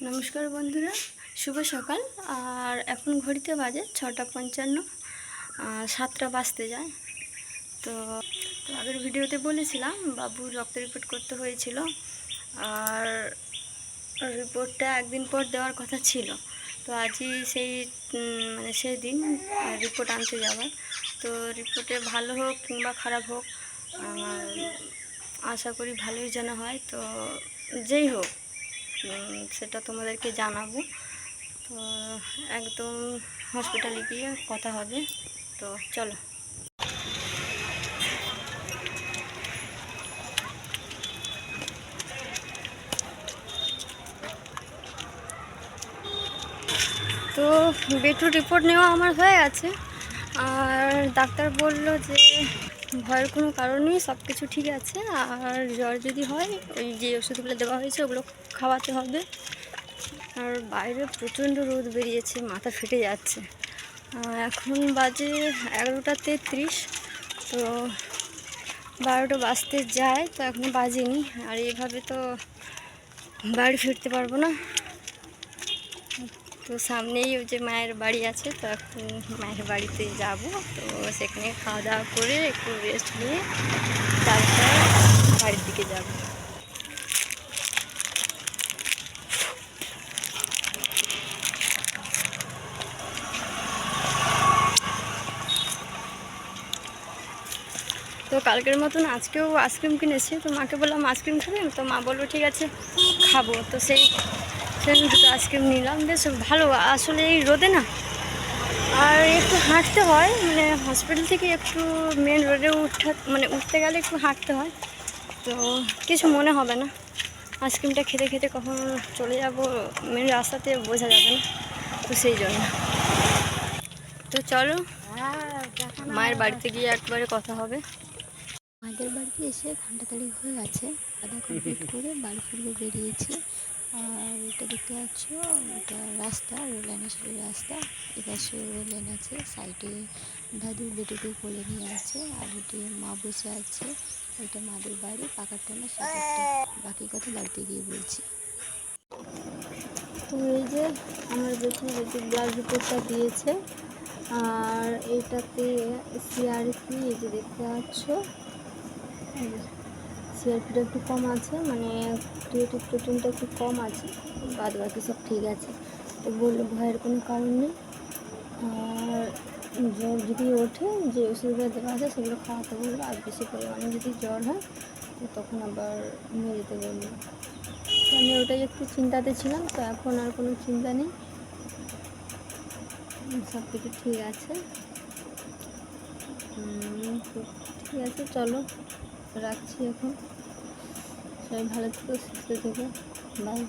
নমস্কার বন্ধুরা, শুভ সকাল। আর এখন ঘড়িতে বাজে 6:55, 7টা বাজতে যায়। তো আগের ভিডিওতে বলেছিলাম বাবুর রক্ত রিপোর্ট করতে হয়েছিল, আর রিপোর্টটা একদিন পর দেওয়ার কথা ছিল। তো আজই সেই দিন রিপোর্ট আনতে যাওয়ার। তো রিপোর্টে ভালো হোক কিংবা খারাপ হোক, আশা করি ভালোই যেন হয়। তো যেই হোক সেটা তোমাদেরকে জানাবো। তো একদম হসপিটালে গিয়ে কথা হবে। তো চলো। তো বেটুর রিপোর্ট নেওয়া আমার হয়ে গেছে, আর ডাক্তার বলল যে ভয়ের কোনো কারণ নেই, সব কিছু ঠিক আছে। আর জ্বর যদি হয়, ওই যে ওষুধগুলো দেওয়া হয়েছে ওগুলো খাওয়াতে হবে। আর বাইরে প্রচণ্ড রোদ বেরিয়েছে, মাথা ফেটে যাচ্ছে। এখন বাজে 11:33। তো 12টা বাজতে যায়, তো এখনও বাজেনি। আর এইভাবে তো বাড়ি ফিরতে পারবো না। তো সামনেই ওই যে মায়ের বাড়ি আছে, তো এখন মায়ের বাড়িতে যাব। তো সেখানে খাওয়া দাওয়া করে একটু রেস্ট নিয়ে তারপর বাড়ির দিকে যাব। তো কালকের মতন আজকেও আইসক্রিম কিনেছি। তো মাকে বললাম আইসক্রিম খাবেন, তো মা বললো ঠিক আছে খাবো। তো সেই দুটো আইসক্রিম নিলাম, বেশ ভালো। আসলে এই রোদে না, আর একটু হাঁটতে হয়, মানে হসপিটাল থেকে একটু মেন রোডে উঠতে গেলে একটু হাঁটতে হয়। তো কিছু মনে হবে না। আইসক্রিমটা খেতে খেতে কখন চলে যাব মেন রাস্তাতে বোঝা যাবে না, তো সেই জন্য। তো চলো মায়ের বাড়িতে গিয়ে একবারে কথা হবে। আমাদের বাড়িতে এসে ঘন্টা তারিখ হয়ে গেছে, খাওয়া কমপ্লিট করে বাড়ি ফিরবো বেরিয়েছি। আর এটা দেখতে পাচ্ছ, এটা রাস্তা, রেল লাইনের সাথে রাস্তা। এপাশে রেল লাইন আছে, সাইডে দাদু বেটিকে কোলে নিয়ে আছে, আর এটি মা বসে আছে। এটা মাদের বাড়ি, পাকার টানা সাথে। বাকি কথা বাড়িতে গিয়ে বলছি। তো এই যে আমার বেটি ব্লাড রিপোর্টটা দিয়েছে, আর এইটাতে সিআরপি এই যে দেখতে পাচ্ছ, সিআরপিটা একটু কম আছে, মানে ক্রিয়েটিভ প্রোটিনটা একটু কম আছে, বাদ বাকি সব ঠিক আছে। তো বললো ভয়ের কোনো কারণ নেই। আর জ্বর যদি ওঠে, যে ওষুধগুলো দেওয়া আছে সেগুলো খাওয়াতে বললো। আর বেশি পরিমাণে যদি জ্বর হয় তো তখন আবার নিয়ে যেতে বললো। তো আমি ওটাই একটু চিন্তাতে ছিলাম। তো এখন আর কোনো চিন্তা নেই, সব কিছু ঠিক আছে। তো ঠিক আছে, চলো রাখছি এখন। সবাই ভালো থেকো, সুস্থ থেকো, বাই।